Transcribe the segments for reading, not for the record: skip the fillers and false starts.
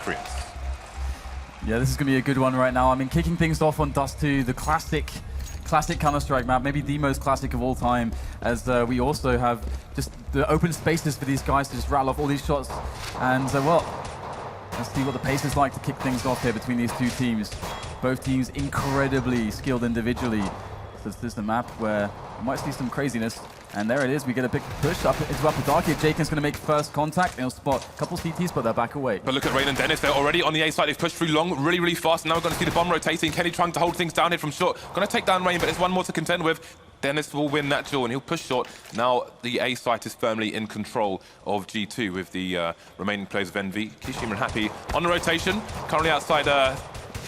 Koreans. Yeah, this is going to be a good one right now. I mean, kicking things off on dust2, the classic Counter-Strike map, maybe the most classic of all time, as we also have just the open spaces for these guys to just rattle off all these shots. And, well, let's see what the pace is like to kick things off here between these two teams. Both teams incredibly skilled individually. So this is the map where we might see some craziness. And there it is, we get a big push up into upper dark here. Jaken's going to make first contact, and he'll spot a couple CTs, but they're back away. But look at Rain and Dennis, they're already on the A side. They've pushed through long, really, really fast. And now we're going to see the bomb rotating. Kenny trying to hold things down here from short. Going to take down Rain, but there's one more to contend with. Dennis will win that duel, and he'll push short. Now the A site is firmly in control of G2 with the remaining players of EnVy. Kishima and Happy on the rotation. Currently outside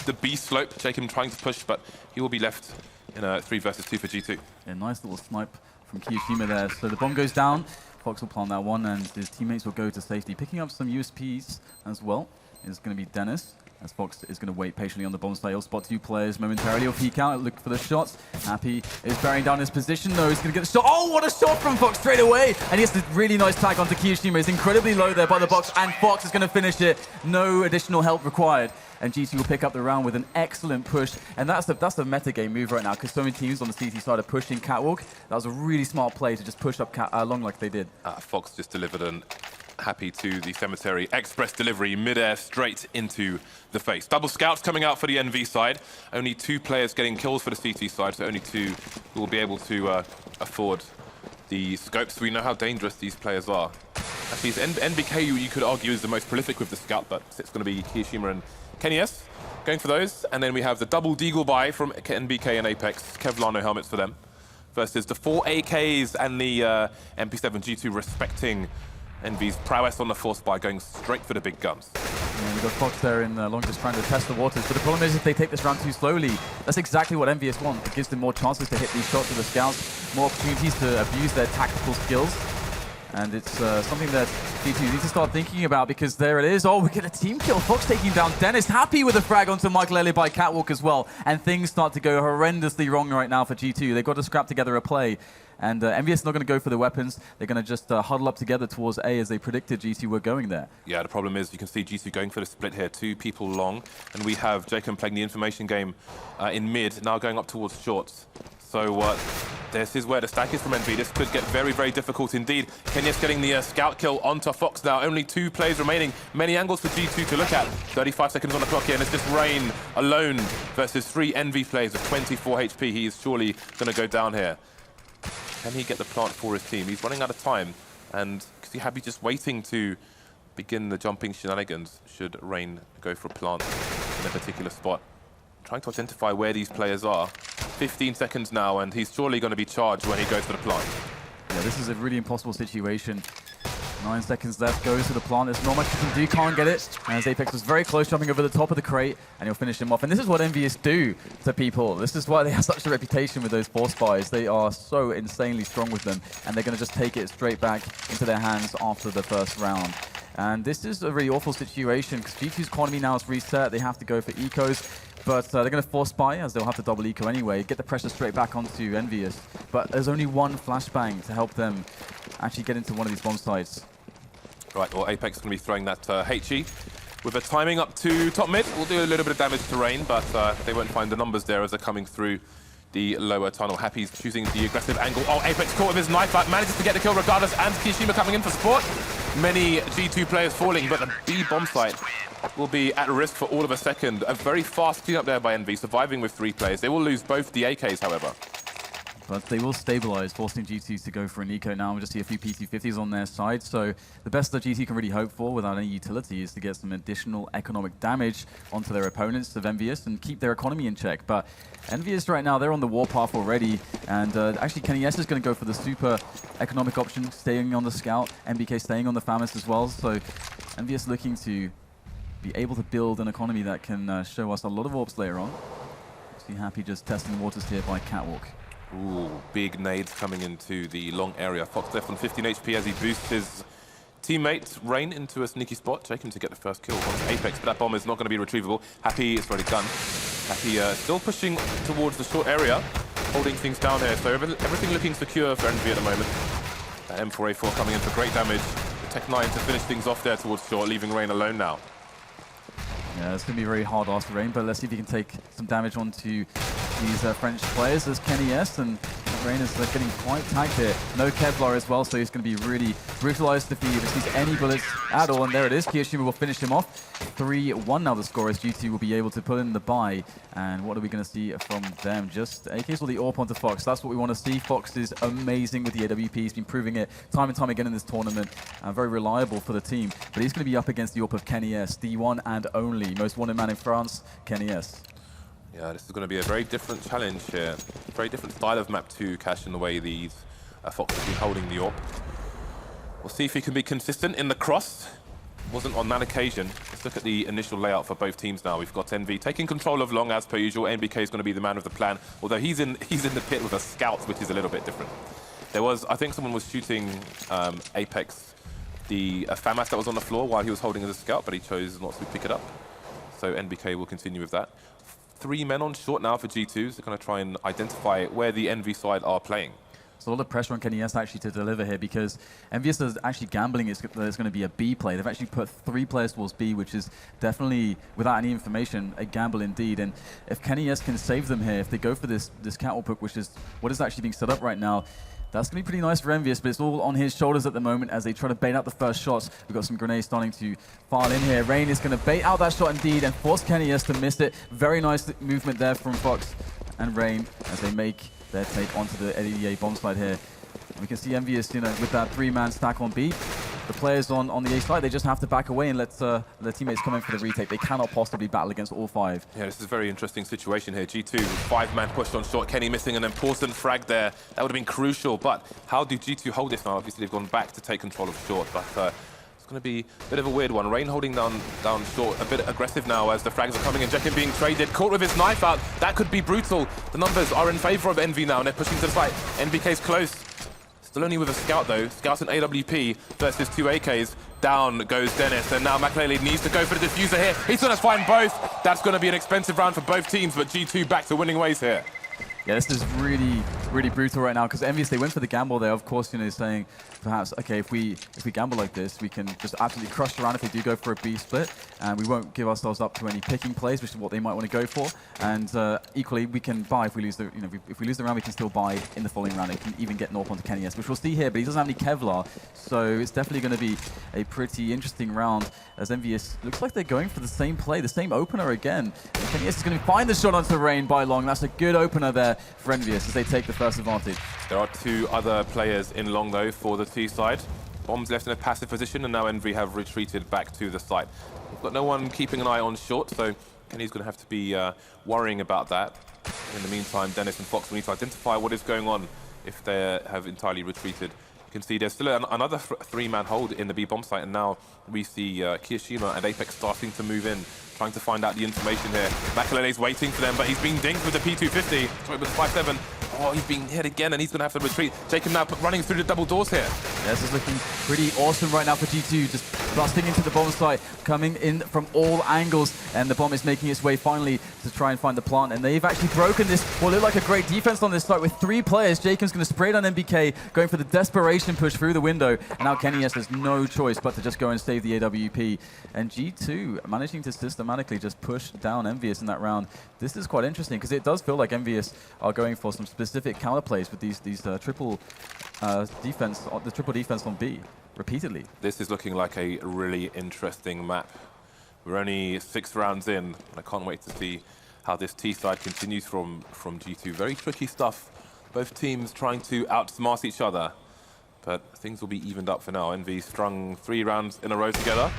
the B slope. Jacob trying to push, but he will be left in a 3 versus 2 for G2. Yeah, nice little snipe from Kiyashima there. So the bomb goes down. Fox will plant that one, and his teammates will go to safety. Picking up some USPs as well is going to be Dennis, as Fox is going to wait patiently on the bomb site. He'll spot 2 players momentarily. He'll peek out, look for the shots. Happy is bearing down his position, though. He's going to get the shot. Oh, what a shot from Fox straight away! And he has a really nice tag onto Kiyashima. He's incredibly low there by the box, and Fox is going to finish it. No additional help required. And G2 will pick up the round with an excellent push. And that's the meta game move right now, because so many teams on the CT side are pushing Catwalk. That was a really smart play to just push up along like they did. Fox just delivered an Happy to the cemetery. Express delivery, mid-air, straight into the face. Double scouts coming out for the EnVy side. Only 2 players getting kills for the CT side, so only 2 who will be able to afford the scopes. We know how dangerous these players are. Actually, NBK, you could argue, is the most prolific with the scout, but it's going to be Kiyashima and Kenny S going for those. And then we have the double deagle buy from NBK and Apex. Kevlar, no helmets for them. Versus the 4 AKs and the MP7 G2 respecting EnVy's prowess on the force by going straight for the big guns. Yeah, we've got Fox there in long just trying to test the waters, but the problem is if they take this round too slowly, that's exactly what EnVyUs want. It gives them more chances to hit these shots with the scouts, more opportunities to abuse their tactical skills. And it's something that G2 needs to start thinking about, because there it is. Oh, we get a team kill. Fox taking down Dennis. Happy with a frag onto Michael Elliott by Catwalk as well. And things start to go horrendously wrong right now for G2. They've got to scrap together a play. And EnVyUs is not going to go for the weapons. They're going to just huddle up together towards A, as they predicted G2 were going there. Yeah, the problem is you can see G2 going for the split here. 2 people long. And we have Jacob playing the information game in mid, now going up towards shorts. So this is where the stack is from EnVy. This could get very, very difficult indeed. Kenyas getting the scout kill onto Fox now. Only 2 players remaining. Many angles for G2 to look at. 35 seconds on the clock here, and it's just Rain alone versus 3 EnVy players with 24 HP. He is surely going to go down here. Can he get the plant for his team? He's running out of time, and because he happy just waiting to begin the jumping shenanigans should Rain go for a plant in a particular spot. Trying to identify where these players are. 15 seconds now, and he's surely going to be charged when he goes for the plant. Yeah, this is a really impossible situation. 9 seconds left, goes to the plant. There's not much he can do, can't get it. As Apex was very close, jumping over the top of the crate, and he'll finish him off. And this is what EnVyUs do to people. This is why they have such a reputation with those force buys. They are so insanely strong with them, and they're going to just take it straight back into their hands after the first round. And this is a really awful situation, because G2's economy now is reset. They have to go for ecos, but they're going to force buy, as they'll have to double eco anyway, get the pressure straight back onto EnVyUs. But there's only one flashbang to help them actually get into one of these bomb sites. Right, well, Apex is going to be throwing that HE with a timing up to top mid. We'll do a little bit of damage to Rain, but they won't find the numbers there as they're coming through the lower tunnel. Happy's choosing the aggressive angle. Oh, Apex caught with his knife out, manages to get the kill regardless, and Kiyashima coming in for support. Many G2 players falling, but the B bomb site will be at risk for all of a second. A very fast cleanup there by EnVy, surviving with 3 players. They will lose both the AKs, however. But they will stabilize, forcing G2 to go for an eco now. We'll just see a few PT50s on their side. So the best that G2 can really hope for without any utility is to get some additional economic damage onto their opponents of EnVyUs and keep their economy in check. But EnVyUs right now, they're on the warpath already. And actually, Kenny S is going to go for the super economic option, staying on the scout. MBK staying on the FAMAS as well. So EnVyUs looking to be able to build an economy that can show us a lot of orbs later on. See Happy just testing the waters here by Catwalk. Ooh, big nades coming into the long area. Fox left on 15 HP as he boosts his teammate Rain into a sneaky spot, taking to get the first kill on Apex, but that bomb is not going to be retrievable. Happy is already done. Happy still pushing towards the short area, holding things down here. So everything looking secure for EnVy at the moment. M4A4 coming in for great damage. The Tech 9 to finish things off there towards short, leaving Rain alone now. Yeah, it's going to be very hard after Rain, but let's see if he can take some damage onto these French players. There's Kenny S, and Rain is getting quite tagged here. No Kevlar as well, so he's going to be really brutalized if he receives any bullets at all. And there it is. Kiyoshima will finish him off. 3-1 now the score, as G2 will be able to put in the buy. And what are we going to see from them? Just AKs or the AWP onto Fox. That's what we want to see. Fox is amazing with the AWP. He's been proving it time and time again in this tournament. Very reliable for the team. But he's going to be up against the AWP of Kenny S, the one and only most wanted man in France, Kenny S. Yeah, this is going to be a very different challenge here. Very different style of map 2, Cash, in the way these Fox have been holding the AWP. We'll see if he can be consistent in the cross. Wasn't on that occasion. Let's look at the initial layout for both teams now. We've got Envy taking control of long as per usual. NBK is going to be the man of the plan, although he's in the pit with a scout, which is a little bit different. There was, I think someone was shooting Apex, the FAMAS that was on the floor while he was holding as a scout, but he chose not to pick it up. So NBK will continue with that. 3 men on short now for G2s. They're going to try and identify where the Envy side are playing. So a lot of pressure on Kenny S actually to deliver here, because EnVyUs is actually gambling that it's going to be a B play. They've actually put 3 players towards B, which is definitely, without any information, a gamble indeed. And if Kenny S can save them here, if they go for this catwalk hook, which is what is actually being set up right now, that's going to be pretty nice for EnVyUs, but it's all on his shoulders at the moment as they try to bait out the first shots. We've got some grenades starting to file in here. Rain is going to bait out that shot indeed and force Kenny S to miss it. Very nice movement there from Fox and Rain as they make their take onto the LEDA bomb slide here. We can see EnVyUs, with that 3-man stack on B. The players on the A side, they just have to back away and let their teammates come in for the retake. They cannot possibly battle against all 5. Yeah, this is a very interesting situation here. G2 with 5-man pushed on short, Kenny missing an important frag there. That would have been crucial, but how do G2 hold this now? Obviously, they've gone back to take control of short, but it's going to be a bit of a weird one. Rain holding down short, a bit aggressive now as the frags are coming in. Jekin being traded, caught with his knife out. That could be brutal. The numbers are in favor of Envy now, and they're pushing to the side. NBK's close. Still only with a scout though. Scout's an AWP versus 2 AKs. Down goes Dennis, and now McLeod needs to go for the diffuser here. He's going to find both. That's going to be an expensive round for both teams, but G2 back to winning ways here. Yeah, this is really, really brutal right now, because EnVyUs, they went for the gamble there. Of course, saying perhaps, okay, if we gamble like this, we can just absolutely crush around if they do go for a B split, and we won't give ourselves up to any picking plays, which is what they might want to go for. And equally, we can buy if we lose the, if we lose the round, we can still buy in the following round. It can even get North onto Kenny S, which we'll see here, but he doesn't have any Kevlar, so it's definitely going to be a pretty interesting round. As EnVyUs looks like they're going for the same play, the same opener again. And Kenny S is going to find the shot onto Rain by long. That's a good opener there for EnVyUs as they take the first advantage. There are 2 other players in long though for the T side. Bombs left in a passive position, and now Envy have retreated back to the site. We've got no one keeping an eye on short, so Kenny's going to have to be worrying about that. In the meantime, Dennis and Fox will need to identify what is going on if they have entirely retreated. You can see there's still another 3-man hold in the B bomb site, and now we see Kiyoshima and Apex starting to move in, trying to find out the information here. Makalele's waiting for them, but he's being dinged with the P250. Sorry, with the 5-7. Oh, he's being hit again, and he's going to have to retreat. Jacob now running through the double doors here. Yeah, this is looking pretty awesome right now for G2, just busting into the bomb site, coming in from all angles, and the bomb is making its way finally to try and find the plant, and they've actually broken this, what looked like a great defense on this site with 3 players. Jacob's going to spray it on NBK, going for the desperation push through the window, and now Kenny S has no choice but to just go and save the AWP, and G2 managing to systematically just push down EnVyUs in that round. This is quite interesting, because it does feel like EnVyUs are going for some specific counterplays with these triple defense, the triple defense on B repeatedly. This is looking like a really interesting map. We're only 6 rounds in, and I can't wait to see how this T side continues from G2. Very tricky stuff. Both teams trying to outsmart each other, but things will be evened up for now. Envy strung 3 rounds in a row together.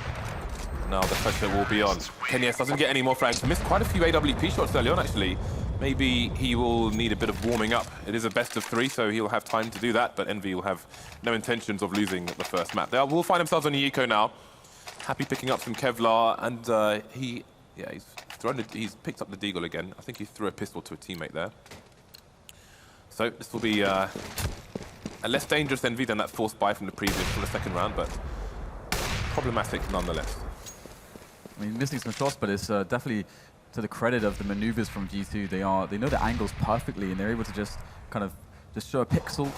Now the pressure will be on. Kenny S doesn't get any more frags. Missed quite a few AWP shots early on, actually. Maybe he will need a bit of warming up. It is a best of 3, so he'll have time to do that, but Envy will have no intentions of losing the first map. They will find themselves on the eco now. Happy picking up some Kevlar, and he's picked up the deagle again. I think he threw a pistol to a teammate there. So this will be a less dangerous Envy than that forced buy from the second round, but problematic nonetheless. I mean, missing some shots, but it's definitely to the credit of the maneuvers from G2. They know the angles perfectly, and they're able to just kind of just show a pixel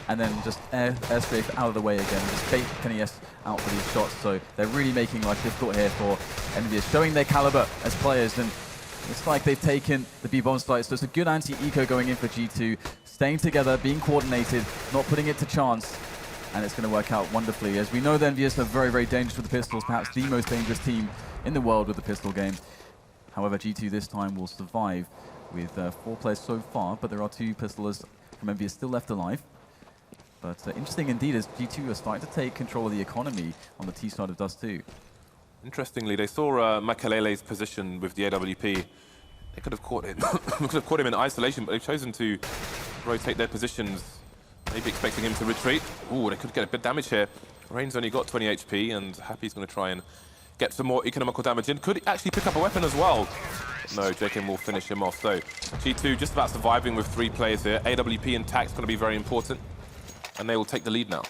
and then just airstrafe out of the way again, just bait KennyS out for these shots. So they're really making life difficult here for EnVyUs, showing their caliber as players. And it's like they've taken the B-bomb site, so it's a good anti-eco going in for G2, staying together, being coordinated, not putting it to chance, and it's going to work out wonderfully. As we know, the EnVyUs are very, very dangerous with the pistols, perhaps the most dangerous team in the world with the pistol game. However, G2 this time will survive with 4 players so far, but there are 2 pistolers from EnVyUs still left alive. But interesting indeed, as G2 are starting to take control of the economy on the T side of dust2. Interestingly, they saw Makalele's position with the AWP. They could have caught him. Could have caught him in isolation, but they've chosen to rotate their positions, maybe expecting him to retreat. Ooh, they could get a bit of damage here. Rain's only got 20 HP, and Happy's going to try and get some more economical damage in. Could actually pick up a weapon as well. No, JKM will finish him off. So G2 just about surviving with 3 players here. AWP and TAC's going to be very important, and they will take the lead now.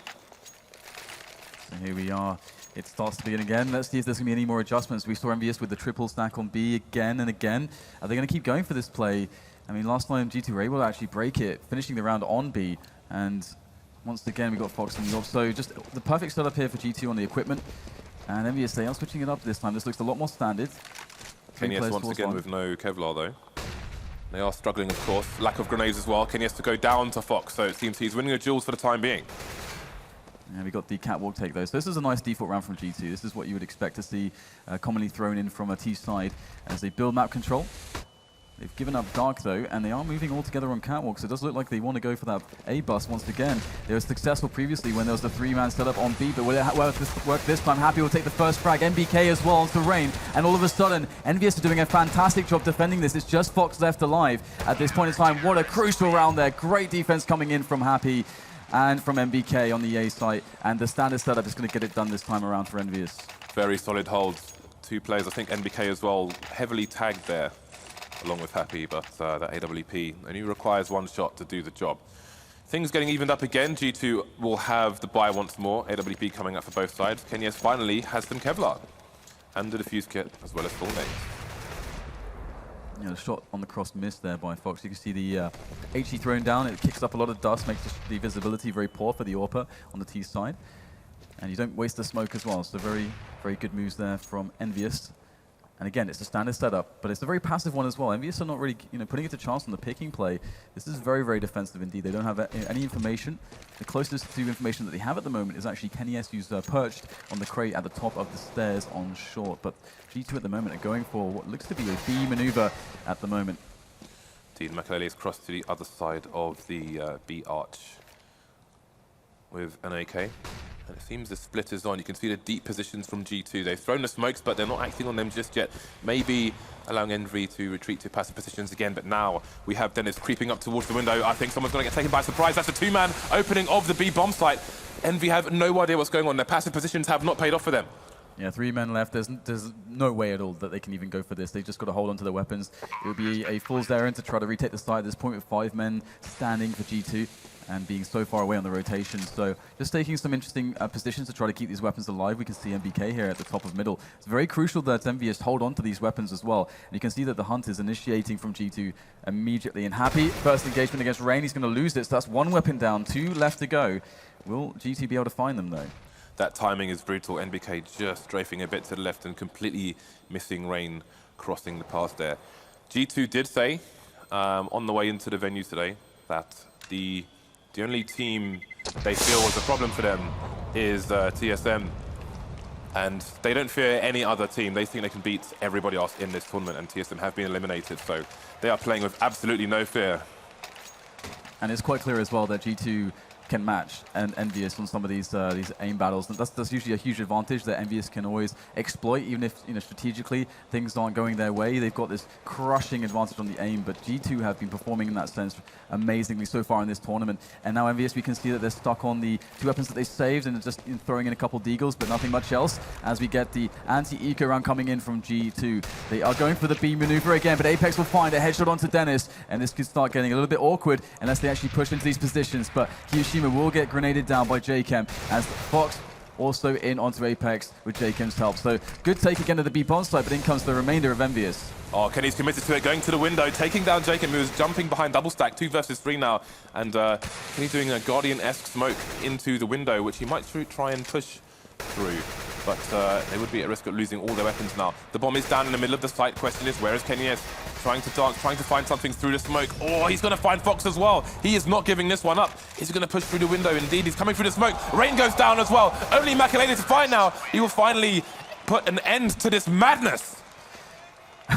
So here we are. It starts to begin again. Let's see if there's going to be any more adjustments. We saw EnVyUs with the triple stack on B again and again. Are they going to keep going for this play? I mean, last time G2 were able to actually break it, finishing the round on B. And once again, we got Fox in the off. So just the perfect setup here for G2 on the equipment. And EnVyUs, they are switching it up this time. This looks a lot more standard. KennyS once again with no Kevlar, though. They are struggling, of course. Lack of grenades as well. KennyS to go down to Fox, so it seems he's winning the duels for the time being. And we got the catwalk take though. So this is a nice default round from G2. This is what you would expect to see commonly thrown in from a T side as they build map control. They've given up Dark though, and they are moving all together on catwalk, so it does look like they want to go for that A bus once again. They were successful previously when there was the 3-man setup on B, but will it work this time? Happy will take the first frag. MBK as well onto Rain, and all of a sudden, EnVyUs are doing a fantastic job defending this. It's just Fox left alive at this point in time. What a crucial round there. Great defense coming in from Happy and from MBK on the A site, and the standard setup is going to get it done this time around for EnVyUs. Very solid holds. 2 players, I think MBK as well, heavily tagged there, along with Happy, but that AWP only requires 1 shot to do the job. Things getting evened up again. G2 will have the buy once more. AWP coming up for both sides. KennyS finally has some Kevlar and the defuse kit, as well as full nades. You know, the shot on the cross missed there by Fox. You can see the HE thrown down. It kicks up a lot of dust, makes the visibility very poor for the AWP on the T side. And you don't waste the smoke as well. So very, very good moves there from EnVyUs. And again, it's a standard setup, but it's a very passive one as well. EnVyUs are not really, putting it to chance on the picking play. This is very, very defensive indeed. They don't have any information. The closest to information that they have at the moment is actually KennyS, who's perched on the crate at the top of the stairs on short. But G2 at the moment are going for what looks to be a B maneuver at the moment. Indeed, Makalele is crossed to the other side of the B arch with an AK. And it seems the split is on. You can see the deep positions from G2. They've thrown the smokes, but they're not acting on them just yet. Maybe allowing EnVy to retreat to passive positions again, but now we have Dennis creeping up towards the window. I think someone's going to get taken by surprise. That's a 2-man opening of the B bomb site. EnVy have no idea what's going on. Their passive positions have not paid off for them. Yeah, 3 men left. There's no way at all that they can even go for this. They've just got to hold on to their weapons. It would be a fool's errand to try to retake the site at this point with 5 men standing for G2 and being so far away on the rotation. So just taking some interesting positions to try to keep these weapons alive. We can see MBK here at the top of middle. It's very crucial that EnVyUs hold on to these weapons as well. And you can see that the hunt is initiating from G2 immediately. And Happy, first engagement against Rain, he's going to lose it. So that's 1 weapon down, 2 left to go. Will G2 be able to find them though? That timing is brutal. NBK just strafing a bit to the left and completely missing Rain crossing the path there. G2 did say on the way into the venue today that the only team they feel was a problem for them is TSM. And they don't fear any other team. They think they can beat everybody else in this tournament, and TSM have been eliminated. So they are playing with absolutely no fear. And it's quite clear as well that G2 can match and EnVyUs on some of these aim battles. And that's usually a huge advantage that EnVyUs can always exploit, even if strategically things aren't going their way. They've got this crushing advantage on the aim, but G2 have been performing in that sense amazingly so far in this tournament. And now EnVyUs, we can see that they're stuck on the 2 weapons that they saved and just throwing in a couple deagles, but nothing much else. As we get the anti-eco round coming in from G2, they are going for the B maneuver again, but Apex will find a headshot onto Dennis, and this could start getting a little bit awkward unless they actually push into these positions. But Kiyoshima will get grenaded down by JKM as Fox also in onto Apex with Jakem's help. So good take again to the B bomb site, but in comes the remainder of EnVyUs. Oh, Kenny's committed to it, going to the window, taking down Jakem, who is jumping behind double stack, 2 versus 3 now. And Kenny's doing a Guardian-esque smoke into the window, which he might try and push through. But they would be at risk of losing all their weapons now. The bomb is down in the middle of the site. Question is, where is Kenny? Trying to dance, trying to find something through the smoke. Oh, he's going to find Fox as well. He is not giving this one up. He's going to push through the window. Indeed, he's coming through the smoke. Rain goes down as well. Only map1 to find now. He will finally put an end to this madness.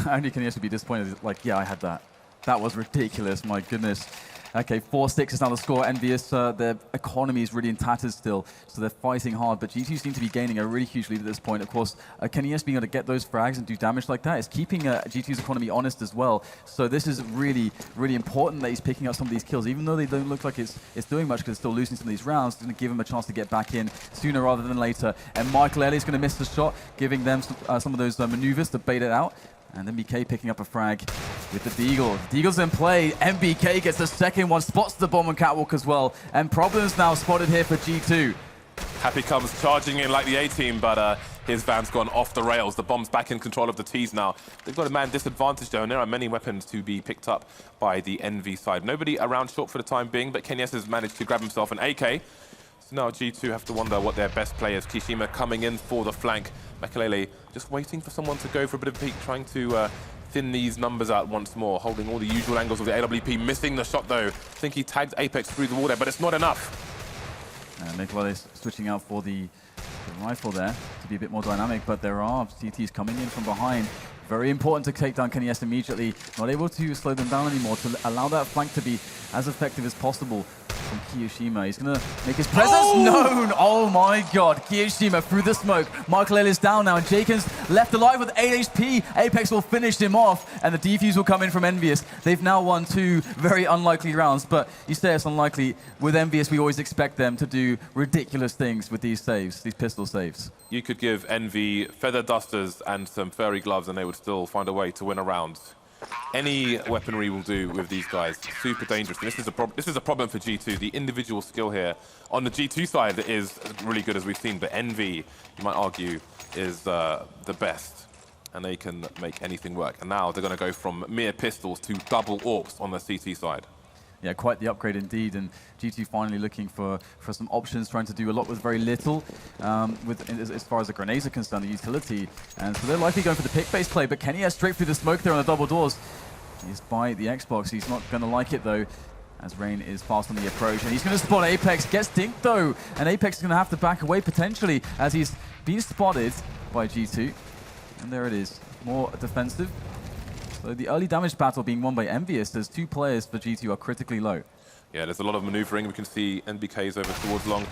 Only Kenny has to be disappointed. Like, yeah, I had that. That was ridiculous. My goodness. Okay, 4-6 is now the score. EnVyUs, their economy is really in tatters still, so they're fighting hard. But G2 seem to be gaining a really huge lead at this point. Of course, Kenny being able to get those frags and do damage like that is keeping G2's economy honest as well. So this is really, really important that he's picking up some of these kills. Even though they don't look like it's doing much because it's still losing some of these rounds, it's going to give him a chance to get back in sooner rather than later. And map1 is going to miss the shot, giving them some of those maneuvers to bait it out. And EnVyUs picking up a frag with the Deagle. Deagle's in play. EnVyUs gets the second one, spots the bomb on Catwalk as well. And problems now spotted here for G2. Happy comes charging in like the A-team, but his van's gone off the rails. The bomb's back in control of the T's now. They've got a man disadvantage though, and there are many weapons to be picked up by the EnVy side. Nobody around short for the time being, but Kenny has managed to grab himself an AK. So now G2 have to wonder what their best players. Kishima coming in for the flank. map1 just waiting for someone to go for a bit of a peek, trying to thin these numbers out once more, holding all the usual angles of the AWP, missing the shot though. I think he tagged Apex through the wall there, but it's not enough. map1 is switching out for the rifle there to be a bit more dynamic, but there are CTs coming in from behind. Very important to take down Kenny immediately. Not able to slow them down anymore, to allow that flank to be as effective as possible from Kiyushima. He's going to make his presence known. Oh my god. Kiyushima through the smoke. map1 is down now, and Jakens left alive with 8 HP. Apex will finish him off, and the defuse will come in from EnVyUs. They've now won 2 very unlikely rounds, but you say it's unlikely. With EnVyUs, we always expect them to do ridiculous things with these saves, these pistol saves. You could give Envy feather dusters and some furry gloves and they would still find a way to win a round. Any weaponry will do with these guys. Super dangerous. And this is a problem for G2. The individual skill here on the G2 side is really good, as we've seen, but Envy, you might argue, is the best. And they can make anything work. And now they're going to go from mere pistols to double AWPs on the CT side. Yeah, quite the upgrade indeed, and G2 finally looking for some options, trying to do a lot with very little, as far as the grenades are concerned, the utility. And so they're likely going for the pick-based play, but Kenny has straight through the smoke there on the double doors. He's by the Xbox, he's not going to like it though, as Rain is fast on the approach, and he's going to spot Apex, gets dinked though, and Apex is going to have to back away potentially, as he's been spotted by G2. And there it is, more defensive. So the early damage battle being won by EnVyUs, as 2 players for G2 are critically low. Yeah, there's a lot of maneuvering. We can see NBK's over towards long,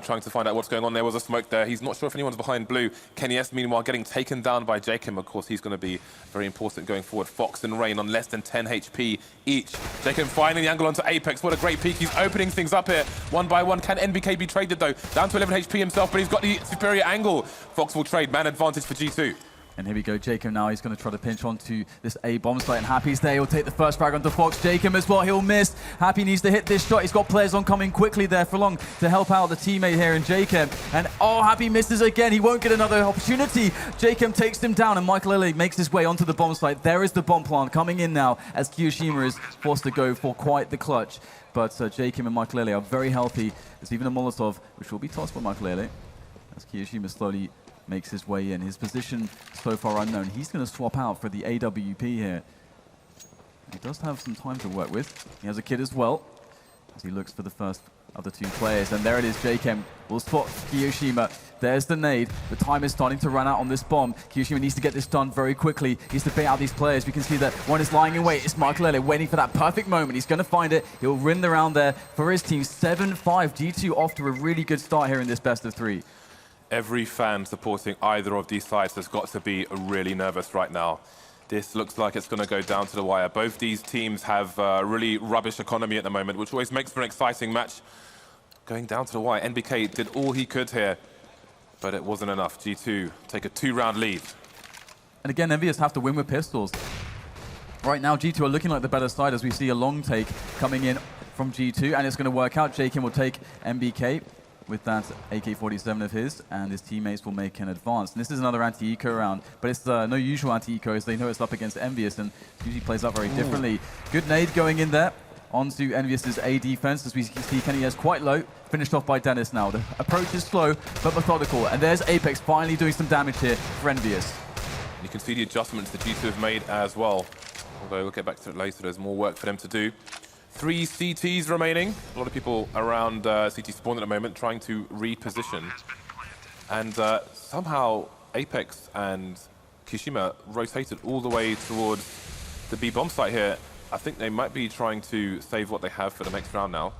trying to find out what's going on. There was a smoke there. He's not sure if anyone's behind blue. Kenny meanwhile, getting taken down by Jakem. Of course, he's going to be very important going forward. Fox and Rain on less than 10 HP each. Jakem finding the angle onto Apex. What a great peek. He's opening things up here. One by one. Can NBK be traded, though? Down to 11 HP himself, but he's got the superior angle. Fox will trade. Man advantage for G2. And here we go, Jakem now, he's going to try to pinch onto this A bomb site, and Happy's there. He'll take the first frag onto Fox. Jakem as well, he'll miss. Happy needs to hit this shot. He's got players oncoming quickly there for long to help out the teammate here in Jakem. And oh, Happy misses again. He won't get another opportunity. Jakem takes him down, and map1 makes his way onto the bomb site. There is the bomb plant coming in now, as Kiyushima is forced to go for quite the clutch. But Jakem and map1 are very healthy. There's even a Molotov, which will be tossed by map1, as Kiyushima slowly makes his way in. His position so far unknown. He's going to swap out for the AWP here. He does have some time to work with. He has a kid as well, as he looks for the first of the 2 players. And there it is, Jakem will spot Kiyushima. There's the nade. The time is starting to run out on this bomb. Kiyushima needs to get this done very quickly. He needs to bait out these players. We can see that one is lying in wait. It's map1 waiting for that perfect moment. He's going to find it. He'll win the round there for his team. 7-5. G2 off to a really good start here in this best of 3. Every fan supporting either of these sides has got to be really nervous right now. This looks like it's going to go down to the wire. Both these teams have really rubbish economy at the moment, which always makes for an exciting match. Going down to the wire. NBK did all he could here, but it wasn't enough. G2 take a 2-round lead. And again, EnVyUs have to win with pistols. Right now, G2 are looking like the better side, as we see a long take coming in from G2, and it's going to work out. Jakem will take NBK. with that AK-47 of his, and his teammates will make an advance. And this is another anti-eco round, but it's no usual anti-eco, as they know it's up against EnVyUs, and it usually plays out very differently. Good nade going in there onto EnVyUs' A defense, as we see kennyS quite low, finished off by Dennis now. The approach is slow, but methodical, and there's Apex finally doing some damage here for EnVyUs. You can see the adjustments that G2 have made as well, although we'll get back to it later. There's more work for them to do. 3 CTs remaining. A lot of people around CT spawn at the moment trying to reposition. And somehow Apex and Kishima rotated all the way towards the B bomb site here. I think they might be trying to save what they have for the next round now.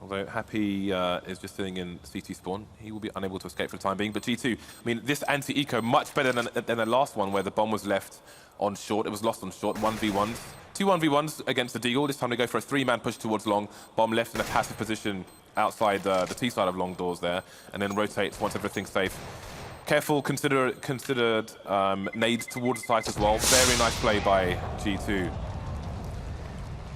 Although Happy is just sitting in CT spawn. He will be unable to escape for the time being. But G2, I mean, this anti-eco much better than the last one where the bomb was left on short. It was lost on short, 1v1s. 2 1v1s against the Deagle. This time they go for a 3-man push towards long. Bomb left in a passive position outside the T side of long doors there, and then rotates once everything's safe. Careful, considered nades towards the site as well. Very nice play by G2.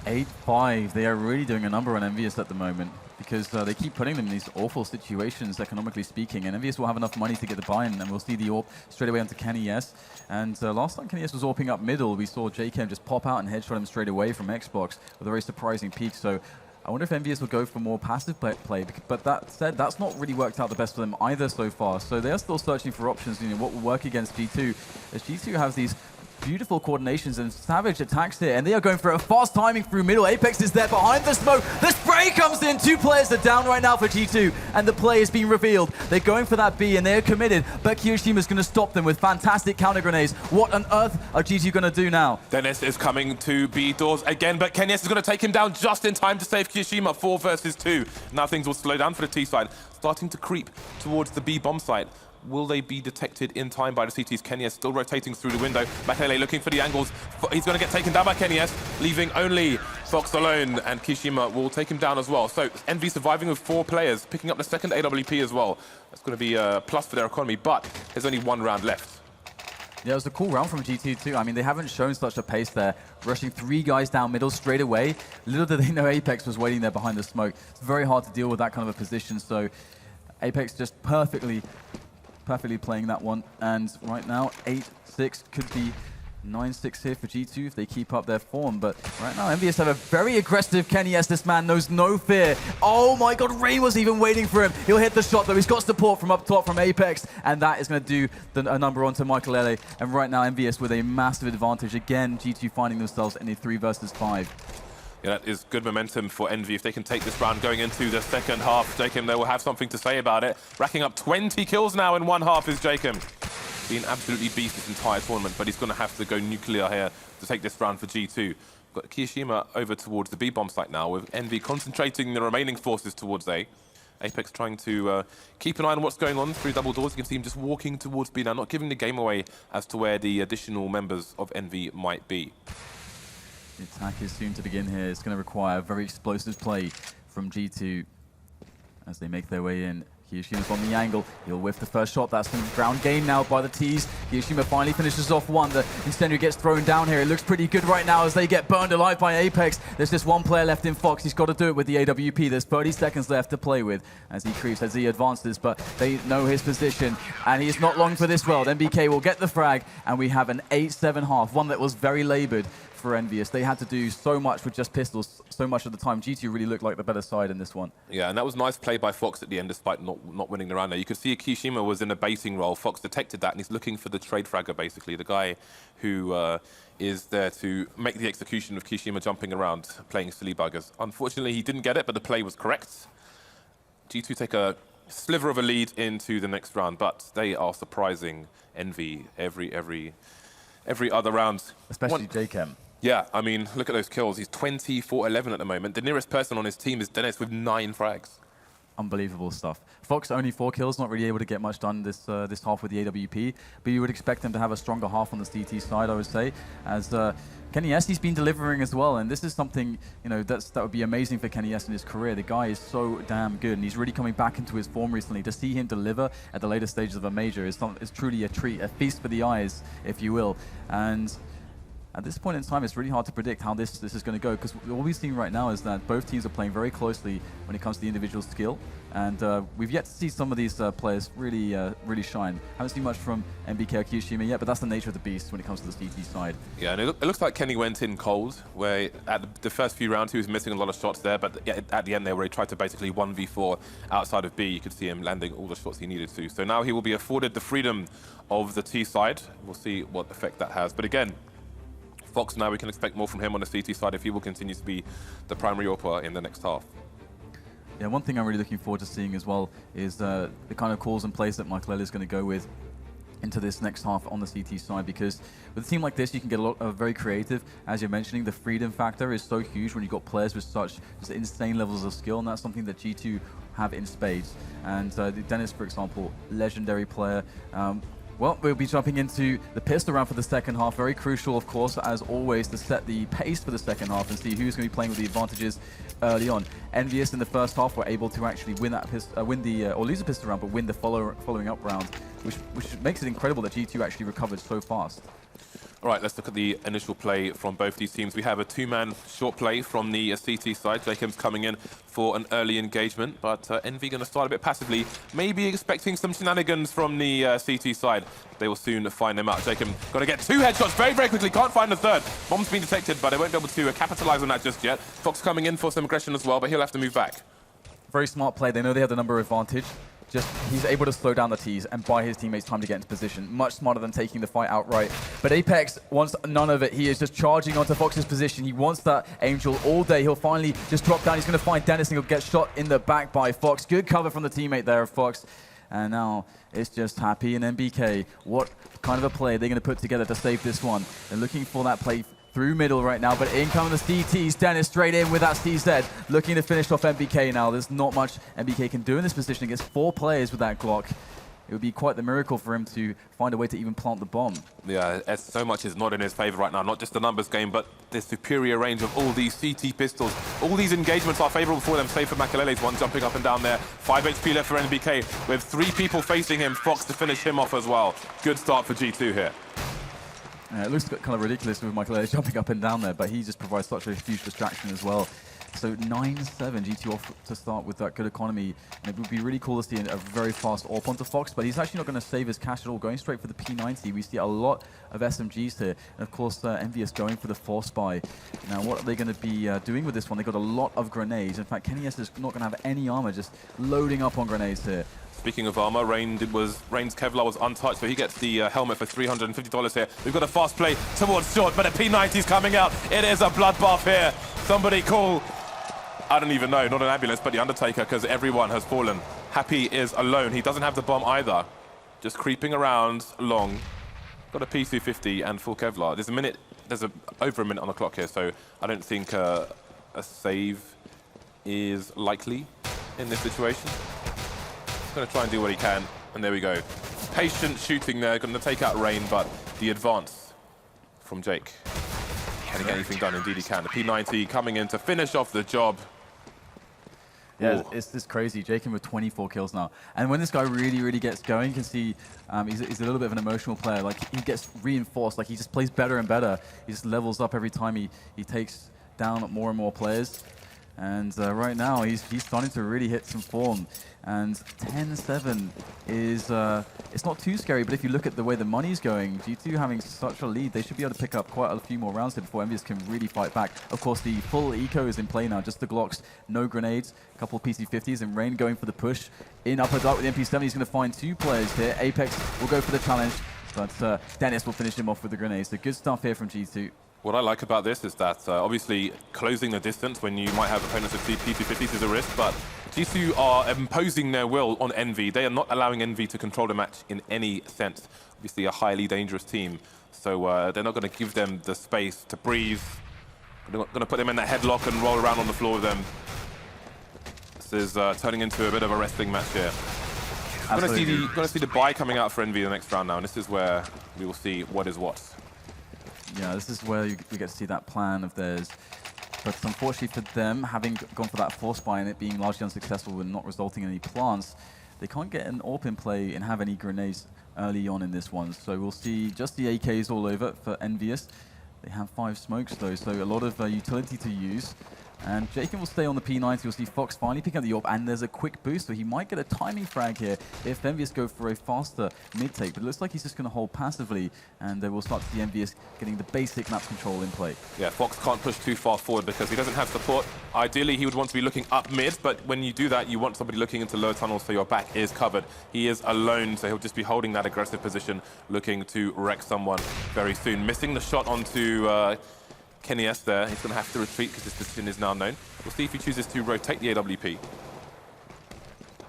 8-5. They are really doing a number on EnVyUs at the moment, because they keep putting them in these awful situations, economically speaking, and EnVyUs will have enough money to get the buy-in, and we'll see the AWP straight away onto kennyS. And last time kennyS was AWPing up middle, we saw JChem just pop out and headshot him straight away from Xbox with a very surprising peak. So I wonder if EnVyUs will go for more passive play, but that said, that's not really worked out the best for them either so far. So they're still searching for options, you know, what will work against G2, as G2 has these beautiful coordinations and savage attacks here, and they are going for a fast timing through middle. Apex is there behind the smoke. The spray comes in. 2 players are down right now for G2, and the play is being revealed. They're going for that B, and they're committed, but Kirishima going to stop them with fantastic counter grenades. What on earth are G2 going to do now? Dennis is coming to B doors again, but kennyS is going to take him down just in time to save Kirishima. 4 versus 2. Now things will slow down for the T side, starting to creep towards the B bomb site. Will they be detected in time by the CTs? kennyS still rotating through the window. Makele looking for the angles. He's going to get taken down by kennyS, leaving only Fox alone, and Kishima will take him down as well. So EnVy surviving with 4 players, picking up the second AWP as well. That's going to be a plus for their economy, but there's only 1 round left. Yeah, it was a cool round from G2 too. I mean, they haven't shown such a pace there, rushing 3 guys down middle straight away. Little did they know Apex was waiting there behind the smoke. It's very hard to deal with that kind of a position, so Apex just perfectly playing that one. And right now, 8-6 could be 9-6 here for G2 if they keep up their form. But right now, EnVyUs have a very aggressive kennyS. This man knows no fear. Oh my god, Rain was even waiting for him. He'll hit the shot though. He's got support from up top from Apex, and that is going to do a number onto Makele. And right now, EnVyUs with a massive advantage. Again, G2 finding themselves in a 3 versus 5. Yeah, that is good momentum for EnVy. If they can take this round going into the second half, Jacob, they will have something to say about it. Racking up 20 kills now in 1 half is Jacob. Been absolutely beast this entire tournament, but he's going to have to go nuclear here to take this round for G2. Got Kirishima over towards the B-bomb site now, with EnVy concentrating the remaining forces towards A. Apex trying to keep an eye on what's going on through double doors. You can see him just walking towards B now, not giving the game away as to where the additional members of EnVy might be. The attack is soon to begin here. It's going to require very explosive play from G2 as they make their way in. Kirishima's on the angle. He'll whiff the first shot. That's some ground game now by the T's. Kirishima finally finishes off 1. The incendiary gets thrown down here. It looks pretty good right now as they get burned alive by Apex. There's just 1 player left in Fox. He's got to do it with the AWP. There's 30 seconds left to play with as he creeps, as he advances, but they know his position, and he's not long for this world. MBK will get the frag, and we have an 8-7 half, one that was very labored for EnVyUs. They had to do so much with just pistols so much of the time. G2 really looked like the better side in this one. Yeah, and that was nice play by Fox at the end, despite not winning the round there. You could see Kishima was in a baiting role. Fox detected that, and he's looking for the trade fragger, basically, the guy who is there to make the execution of Kishima jumping around, playing silly buggers. Unfortunately, he didn't get it, but the play was correct. G2 take a sliver of a lead into the next round, but they are surprising EnVy every other round. Especially JChem. Yeah, I mean, look at those kills. He's 24-11 at the moment. The nearest person on his team is Dennis with 9 frags. Unbelievable stuff. Fox only 4 kills, not really able to get much done this half with the AWP, but you would expect them to have a stronger half on the CT side, I would say, as kennyS, he's been delivering as well, and this is something, you know, that would be amazing for kennyS in his career. The guy is so damn good, and he's really coming back into his form recently. To see him deliver at the later stages of a major is truly a treat, a feast for the eyes, if you will. And at this point in time, it's really hard to predict how this is going to go, because what we've seen right now is that both teams are playing very closely when it comes to the individual skill, and we've yet to see some of these players really shine. Haven't seen much from NBK or Kyoshima yet, but that's the nature of the beast when it comes to the CT side. Yeah, and it looks like Kenny went in cold, where at the first few rounds he was missing a lot of shots there, but yeah, at the end there where he tried to basically 1v4 outside of B, you could see him landing all the shots he needed to. So now he will be afforded the freedom of the T side. We'll see what effect that has. But again, Fox now, we can expect more from him on the CT side if he will continue to be the primary AWPer in the next half. Yeah, one thing I'm really looking forward to seeing as well is the kind of calls and plays that Michael is going to go with into this next half on the CT side, because with a team like this, you can get a lot of very creative. As you're mentioning, the freedom factor is so huge when you've got players with such just insane levels of skill, and that's something that G2 have in spades. And Dennis, for example, legendary player. Well, we'll be jumping into the pistol round for the second half. Very crucial, of course, as always, to set the pace for the second half and see who's going to be playing with the advantages early on. EnVyUs in the first half were able to actually win that or lose the pistol round, but win the following up round, which makes it incredible that G2 actually recovered so fast. All right, let's look at the initial play from both these teams. We have a two-man short play from the CT side. Jacob's coming in for an early engagement, but EnVy going to start a bit passively, maybe expecting some shenanigans from the CT side. They will soon find them out. Jacob got to get 2 headshots very, very quickly. Can't find the third. Bomb's been detected, but they won't be able to capitalize on that just yet. Fox coming in for some aggression as well, but he'll have to move back. Very smart play. They know they have the number advantage. Just he's able to slow down the T's and buy his teammates time to get into position. Much smarter than taking the fight outright. But Apex wants none of it. He is just charging onto Fox's position. He wants that Angel all day. He'll finally just drop down. He's going to find Dennis and he'll get shot in the back by Fox. Good cover from the teammate there of Fox. And now it's just Happy and NBK. What kind of a play are they going to put together to save this one? They're looking for that play through middle right now, but in come the CTs. Dennis straight in with that CZ, looking to finish off NBK now. There's not much NBK can do in this position against 4 players with that Glock. It would be quite the miracle for him to find a way to even plant the bomb. Yeah, so much is not in his favor right now. Not just the numbers game, but the superior range of all these CT pistols. All these engagements are favorable for them, save for Makalele's one jumping up and down there. 5 HP left for NBK, with 3 people facing him. Fox to finish him off as well. Good start for G2 here. It looks kind of ridiculous with Michael jumping up and down there, but he just provides such a huge distraction as well. So 9-7, G2 off to start with that good economy. And it would be really cool to see a very fast AWP onto Fox, but he's actually not going to save his cash at all, going straight for the P90. We see a lot of SMGs here. And of course, EnVyUs going for the force buy. Now, what are they going to be doing with this one? They've got a lot of grenades. In fact, Kenny S is not going to have any armor, just loading up on grenades here. Speaking of armor, Rain's Kevlar was untouched, so he gets the helmet for $350 here. We've got a fast play towards short, but a P90's coming out. It is a bloodbath here. Somebody call, I don't even know, not an ambulance, but the Undertaker, because everyone has fallen. Happy is alone. He doesn't have the bomb either. Just creeping around long. Got a P250 and full Kevlar. There's over a minute on the clock here, so I don't think a save is likely in this situation. Going to try and do what he can, and there we go. Patient shooting there, going to take out Rain, but the advance from Jake. Can he get anything done? Indeed he can. The P90 coming in to finish off the job. Yeah, it's crazy. Jake with 24 kills now. And when this guy really gets going, you can see he's a little bit of an emotional player. Like, he gets reinforced. Like, he just plays better and better. He just levels up every time he takes down more and more players. And right now, he's starting to really hit some form. And 10-7 is, it's not too scary, but if you look at the way the money's going, G2 having such a lead, they should be able to pick up quite a few more rounds here before EnVyUs can really fight back. Of course, the full eco is in play now, just the Glocks, no grenades, a couple of PC-50s, and Rain going for the push. In upper dark with the MP7, he's going to find 2 players here. Apex will go for the challenge, but Dennis will finish him off with the grenades. So good stuff here from G2. What I like about this is that obviously closing the distance when you might have opponents with P250s is a risk, but G2 are imposing their will on EnVy. They are not allowing EnVy to control the match in any sense. Obviously a highly dangerous team, so they're not going to give them the space to breathe. They're not going to put them in that headlock and roll around on the floor with them. This is turning into a bit of a wrestling match here. We're going to see the buy coming out for EnVy the next round now, and this is where we will see what is what. Yeah, this is where we get to see that plan of theirs. But unfortunately for them, having gone for that force buy and it being largely unsuccessful and not resulting in any plants, they can't get an AWP in play and have any grenades early on in this one. So we'll see just the AKs all over for EnVyUs. They have 5 smokes though, so a lot of utility to use. And Jacob will stay on the P90. You'll see Fox finally pick up the AWP, and there's a quick boost, so he might get a timing frag here if EnVyUs go for a faster mid-take. But it looks like he's just going to hold passively, and we'll start to see EnVyUs getting the basic map control in play. Yeah, Fox can't push too far forward because he doesn't have support. Ideally, he would want to be looking up mid, but when you do that, you want somebody looking into low tunnels so your back is covered. He is alone, so he'll just be holding that aggressive position, looking to wreck someone very soon. Missing the shot onto Kenny S there. He's going to have to retreat because his position is now known. We'll see if he chooses to rotate the AWP.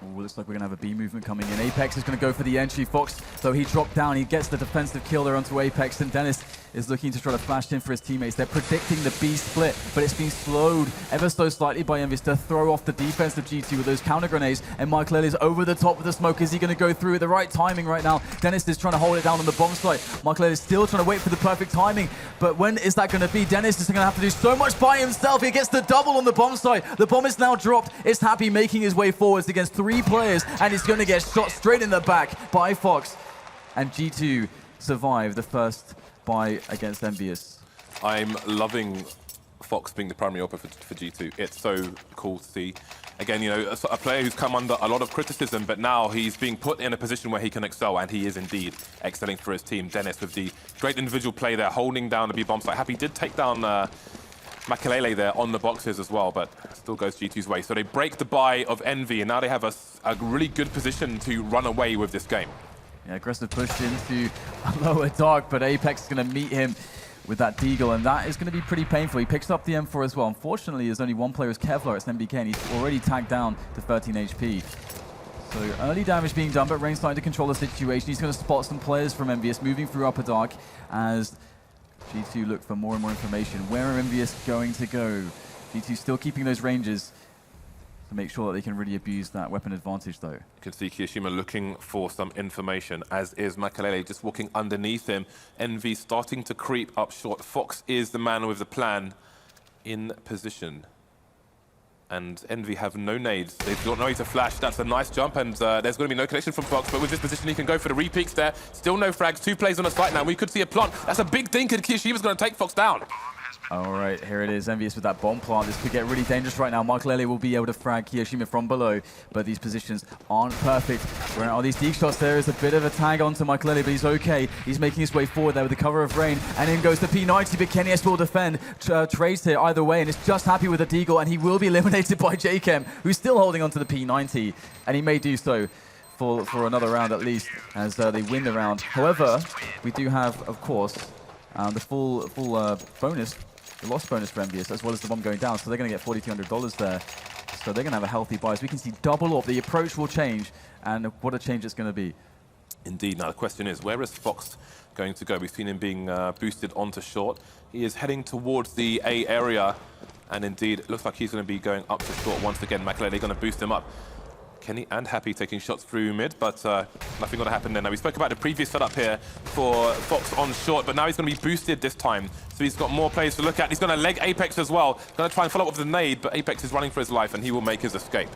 Ooh, looks like we're going to have a B movement coming in. Apex is going to go for the entry. Fox, though, he dropped down. He gets the defensive kill there onto Apex, and Dennis is looking to try to flash in for his teammates. They're predicting the B split, but it's been slowed ever so slightly by EnVyUs to throw off the defense of G2 with those counter grenades. And Michael is over the top with the smoke. Is he going to go through at the right timing right now? Dennis is trying to hold it down on the bomb site. Michael is still trying to wait for the perfect timing, but when is that going to be? Dennis is going to have to do so much by himself. He gets the double on the bomb site. The bomb is now dropped. It's Happy making his way forwards against 3 players, and he's going to get shot straight in the back by Fox. And G2 survive the first buy against EnVyUs. I'm loving Fox being the primary AWP for G2. It's so cool to see. Again, you know, a player who's come under a lot of criticism, but now he's being put in a position where he can excel, and he is indeed excelling for his team. Dennis with the great individual play there, holding down the B bomb site. Happy did take down Makalele there on the boxes as well, but still goes G2's way. So they break the buy of Envy, and now they have a really good position to run away with this game. Yeah, aggressive push into a lower dark, but Apex is going to meet him with that deagle, and that is going to be pretty painful. He picks up the M4 as well. Unfortunately, there's only one player as Kevlar. It's MBK, and he's already tagged down to 13 HP. So early damage being done, but Rain's starting to control the situation. He's going to spot some players from EnVyUs moving through upper dark as G2 look for more and more information. Where are EnVyUs going to go? G2 still keeping those ranges to make sure that they can really abuse that weapon advantage, though. You can see Kiyoshima looking for some information, as is Makalele just walking underneath him. Envy starting to creep up short. Fox is the man with the plan in position. And Envy have no nades. They've got no way to flash. That's a nice jump, and there's going to be no connection from Fox, but with this position, he can go for the re-peeks there. Still no frags. 2 plays on the site now. We could see a plant. That's a big thing, and Kiyoshima's going to take Fox down. All right, here it is. EnVyUs with that bomb plant. This could get really dangerous right now. Michael will be able to frag Kiyoshima from below, but these positions aren't perfect. Where are these deep shots? There is a bit of a tag onto Michael, but he's okay. He's making his way forward there with the cover of Rain, and in goes the P90, but Kenny S will defend. Trades here either way, and it's just Happy with a deagle, and he will be eliminated by J-Chem, who's still holding onto the P90, and he may do so for another round at least, as they win the round. However, we do have, of course, the full bonus, the loss bonus for EnVyUs, as well as the bomb going down. So they're going to get $4,200 there. So they're going to have a healthy buy. As we can see, double up. The approach will change, and what a change it's going to be. Indeed. Now the question is, where is Fox going to go? We've seen him being boosted onto short. He is heading towards the A area, and indeed, it looks like he's going to be going up to short once again. Makalele going to boost him up. Kenny and Happy taking shots through mid, but nothing going to happen there. Now, we spoke about the previous setup here for Fox on short, but now he's going to be boosted this time. So he's got more players to look at. He's going to leg Apex as well. Going to try and follow up with the nade, but Apex is running for his life, and he will make his escape.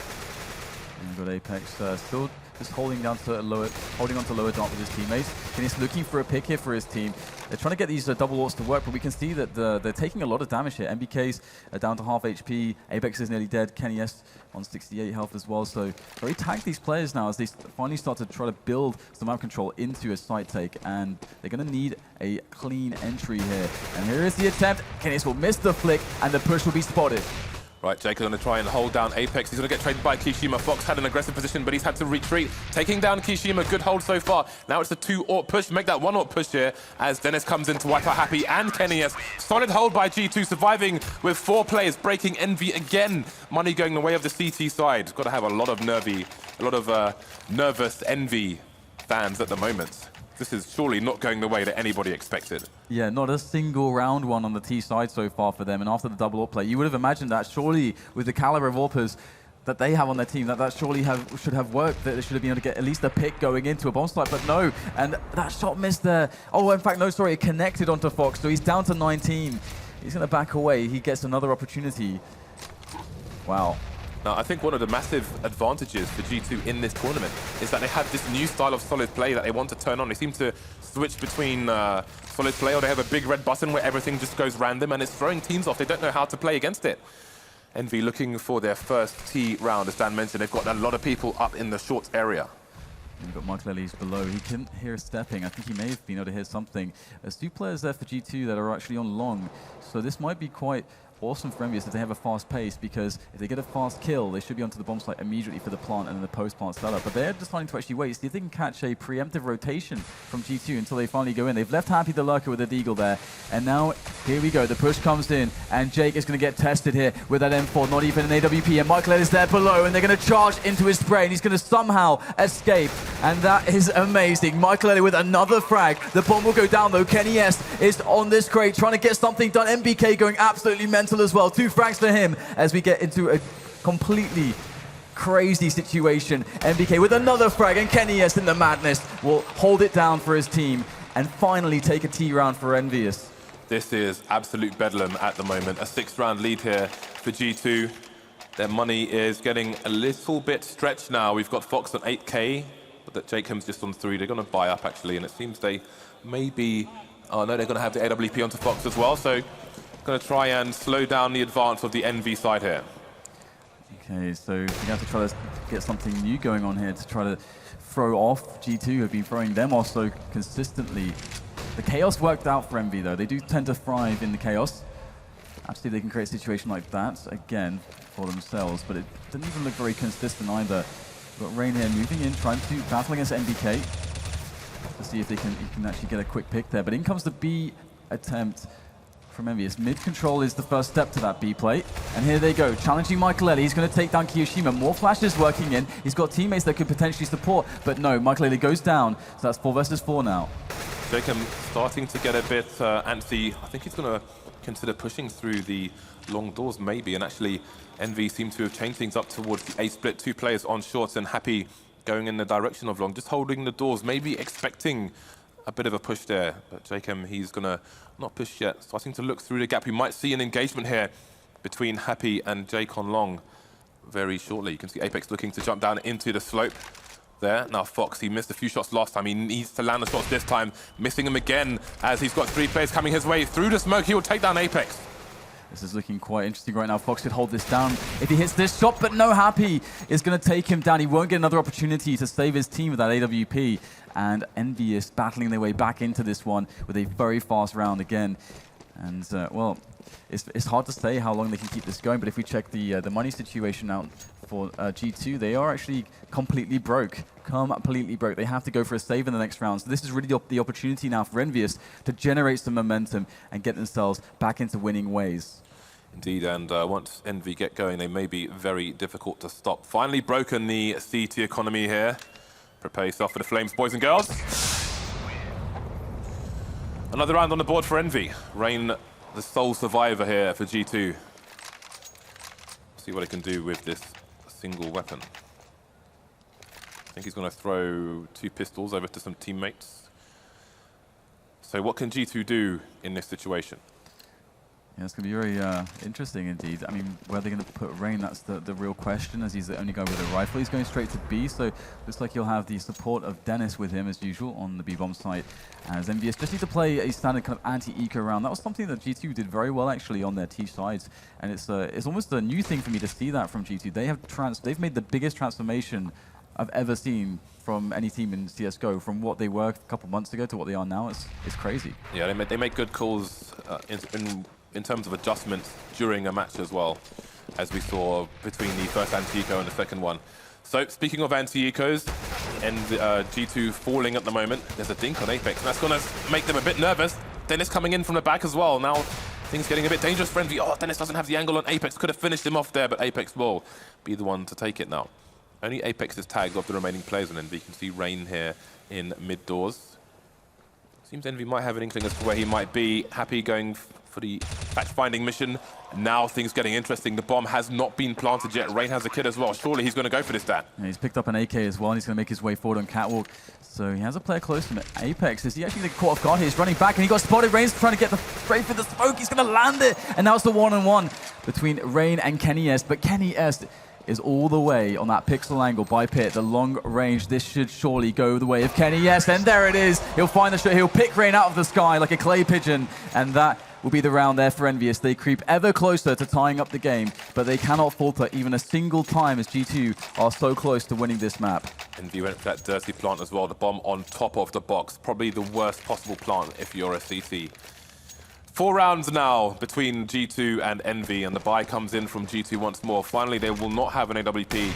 And we've got Apex still just holding on to lower dark with his teammates. And he's looking for a pick here for his team. They're trying to get these double ults to work, but we can see that they're taking a lot of damage here. MBK's down to half HP. Apex is nearly dead. Kenny S on 68 health as well. So very tag these players now as they finally start to try to build some map control into a site take, and they're going to need a clean entry here. And here is the attempt. Kenny S will miss the flick, and the push will be spotted. Right, Jake is going to try and hold down Apex. He's going to get traded by Kiyishima. Fox had an aggressive position, but he's had to retreat. Taking down Kiyishima, good hold so far. Now it's a 2-AWP push. Make that 1-AWP push here as Dennis comes in to wipe out Happy and Kenny S. Solid hold by G2, surviving with 4 players, breaking Envy again. Money going the way of the CT side. Got to have a lot of nervous Envy fans at the moment. This is surely not going the way that anybody expected. Yeah, not a single round one on the T side so far for them. And after the double AWP play, you would have imagined that surely with the caliber of AWPers that they have on their team, that surely should have worked, that they should have been able to get at least a pick going into a bomb site, but no. And that shot missed there. Oh, in fact, no, sorry, it connected onto Fox. So he's down to 19. He's going to back away. He gets another opportunity. Wow. Now, I think one of the massive advantages for G2 in this tournament is that they have this new style of solid play that they want to turn on. They seem to switch between solid play, or they have a big red button where everything just goes random and it's throwing teams off. They don't know how to play against it. EnVy looking for their first T round, as Dan mentioned. They've got a lot of people up in the short area. You've got Michael Ellis below. He couldn't hear stepping. I think he may have been able to hear something. There's 2 players there for G2 that are actually on long. So this might be quite awesome for EnVyUs if they have a fast pace, because if they get a fast kill, they should be onto the bomb site immediately for the plant and then the post-plant setup. But they're deciding to actually wait, see if they can catch a preemptive rotation from G2 until they finally go in. They've left Happy the Lurker with a Deagle there. And now, here we go. The push comes in, and Jake is going to get tested here with that M4, not even an AWP. And Michael is there below, and they're going to charge into his spray, and he's going to somehow escape. And that is amazing. Michael Ellie with another frag. The bomb will go down, though. Kenny S is on this crate, trying to get something done. MBK going absolutely mental as well. 2 frags for him as we get into a completely crazy situation. MBK with another frag, and Kenny S in the madness will hold it down for his team and finally take a T round for EnVyUs. This is absolute bedlam at the moment. A 6-round lead here for G2. Their money is getting a little bit stretched now. We've got Fox on 8K, but that Jacob's just on 3. They're going to buy up, actually, and it seems they may be... Oh, no, they're going to have the AWP onto Fox as well, so going to try and slow down the advance of the EnVy side here. Okay, so you have to try to get something new going on here to try to throw off G2, who have been throwing them off so consistently. The chaos worked out for EnVy, though. They do tend to thrive in the chaos. Actually, they can create a situation like that, again, for themselves, but it didn't even look very consistent either. We've got Rain here moving in, trying to battle against MBK to see if he can actually get a quick pick there. But in comes the B attempt from EnVyUs. Mid control is the first step to that B play. And here they go, challenging Michael Ellie. He's going to take down Kiyoshima. More flashes working in. He's got teammates that could potentially support, but no, Michael Ellie goes down. So that's 4 versus 4 now. Jacob starting to get a bit antsy. I think he's going to consider pushing through the long doors maybe, and actually EnVy seem to have changed things up towards the A split. 2 players on shorts, and Happy going in the direction of long, just holding the doors, maybe expecting a bit of a push there. But Jacob, he's going to not push yet, starting to look through the gap. We might see an engagement here between Happy and Jake on long very shortly. You can see Apex looking to jump down into the slope there. Now Fox, he missed a few shots last time. He needs to land the shots this time, missing them again as he's got 3 players coming his way. Through the smoke, he will take down Apex. This is looking quite interesting right now. Fox could hold this down if he hits this shot, but no, Happy is going to take him down. He won't get another opportunity to save his team with that AWP. And EnVyUs battling their way back into this one with a very fast round again. And, well, it's hard to say how long they can keep this going, but if we check the money situation out for G2, they are actually completely broke. Completely broke. They have to go for a save in the next round. So this is really the opportunity now for EnVyUs to generate some momentum and get themselves back into winning ways. Indeed, and once EnVy get going, they may be very difficult to stop. Finally broken the CT economy here. Prepare yourself for the flames, boys and girls. Another round on the board for EnVy. Rain, the sole survivor here for G2. See what he can do with this single weapon. I think he's going to throw 2 pistols over to some teammates. So what can G2 do in this situation? Yeah, it's going to be very interesting indeed. I mean, where they're going to put Rain, that's the real question, as he's the only guy with a rifle. He's going straight to B, so looks like he'll have the support of Dennis with him, as usual, on the B-bomb site. As EnVyUs just need to play a standard kind of anti-eco round. That was something that G2 did very well, actually, on their T sides. And it's almost a new thing for me to see that from G2. They've made the biggest transformation I've ever seen from any team in CSGO, from what they were a couple months ago to what they are now. It's crazy. Yeah, they make good calls in terms of adjustments during a match as well, as we saw between the first anti-eco and the second one. So speaking of anti-ecos, and G2 falling at the moment, there's a dink on Apex, and that's going to make them a bit nervous. Dennis coming in from the back as well. Now things getting a bit dangerous for EnVy. Oh, Dennis doesn't have the angle on Apex. Could have finished him off there, but Apex will be the one to take it now. Only Apex is tagged of the remaining players on EnVy. You can see Rain here in mid doors. Seems EnVy might have an inkling as to where he might be. Happy going for the fact-finding mission. Now things getting interesting. The bomb has not been planted yet. Rain has a kid as well. Surely he's going to go for this, Dan. Yeah, he's picked up an AK as well, and he's going to make his way forward on Catwalk. So he has a player close to him. Apex, is he actually caught off guard here? He's running back, and he got spotted. Rain's trying to get the straight for the smoke. He's going to land it. And now it's the one-on-one between Rain and Kenny S. But Kenny S is all the way on that pixel angle by Pit, the long range. This should surely go the way of Kenny. Yes, and there it is. He'll find the shot. He'll pick Rain out of the sky like a clay pigeon, and that will be the round there for EnVyUs. They creep ever closer to tying up the game, but they cannot falter even a single time as G2 are so close to winning this map. EnVy went for that dirty plant as well, the bomb on top of the box. Probably the worst possible plant if you're a CT. 4 rounds now between G2 and EnVy, and the buy comes in from G2 once more. Finally, they will not have an AWP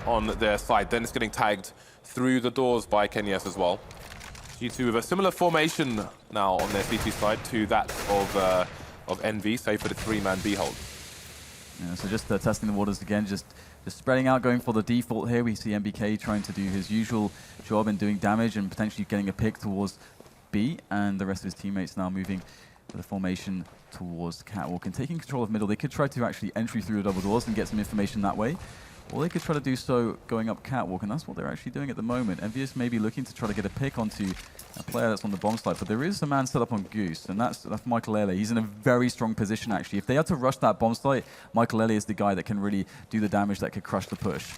on their side. Then it's getting tagged through the doors by Kenyes as well. G2 with a similar formation now on their CT side to that of EnVy, save for the 3-man B hold. Yeah, so just testing the waters again, just spreading out, going for the default here. We see MBK trying to do his usual job in doing damage and potentially getting a pick towards B, and the rest of his teammates now moving the formation towards Catwalk and taking control of middle. They could try to actually entry through the double doors and get some information that way, or they could try to do so going up Catwalk, and that's what they're actually doing at the moment. EnVyUs may be looking to try to get a pick onto a player that's on the bomb site, but there is a man set up on Goose, and that's Michael Ele. He's in a very strong position, actually. If they had to rush that bomb site, Michael Ele is the guy that can really do the damage that could crush the push.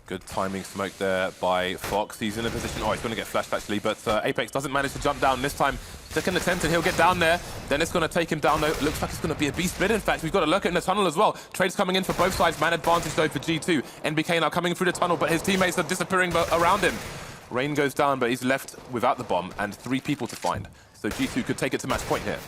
Good timing smoke there by Fox. He's in a position, oh, he's going to get flashed actually, but Apex doesn't manage to jump down this time. Second attempt and he'll get down there. Then it's going to take him down though. It looks like it's going to be a B split, in fact. We've got a lurker in the tunnel as well. Trades coming in for both sides. Man advantage though for G2. NBK now coming through the tunnel, but his teammates are disappearing around him. Rain goes down, but he's left without the bomb and 3 people to find. So G2 could take it to match point here.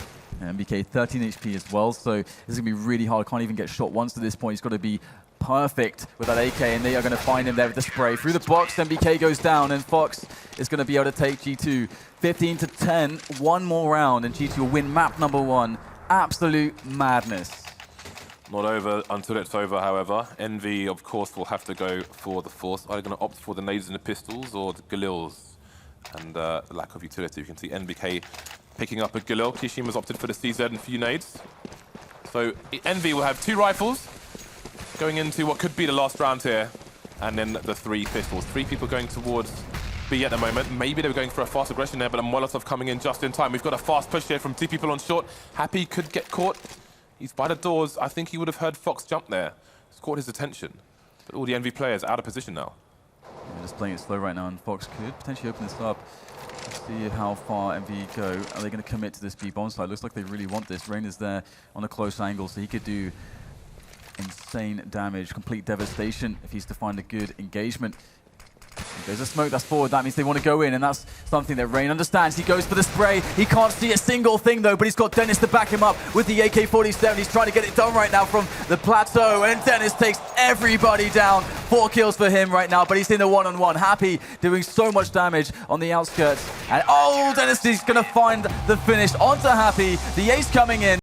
MBK 13 HP as well, so this is going to be really hard. Can't even get shot once to this point. He's got to be perfect with that AK, and they are going to find him there with the spray. Through the box, MBK goes down, and Fox is going to be able to take G2 15-10. One more round, and G2 will win map number 1. Absolute madness. Not over until it's over, however. EnVy, of course, will have to go for the Force. Are they going to opt for the nades and the pistols, or the Galils? And lack of utility. You can see NBK picking up a Galil. Kishima's opted for the CZ and a few nades. So EnVy will have 2 rifles going into what could be the last round here, and then the 3 pistols. 3 people going towards B at the moment. Maybe they were going for a fast aggression there, but a Molotov coming in just in time. We've got a fast push here from 2 people on short. Happy could get caught. He's by the doors. I think he would have heard Fox jump there. It's caught his attention. But all the EnVy players out of position now. Yeah, just playing it slow right now, and Fox could potentially open this up. Let's see how far EnVy go. Are they going to commit to this B bomb site? Looks like they really want this. Rain is there on a close angle, so he could do insane damage, complete devastation if he's to find a good engagement. There's a smoke that's forward. That means they want to go in, and that's something that Rain understands. He goes for the spray. He can't see a single thing, though, but he's got Dennis to back him up with the AK-47. He's trying to get it done right now from the plateau, and Dennis takes everybody down. 4 kills for him right now, but he's in a one-on-one. Happy doing so much damage on the outskirts. And, oh, Dennis is going to find the finish onto Happy. The ace coming in.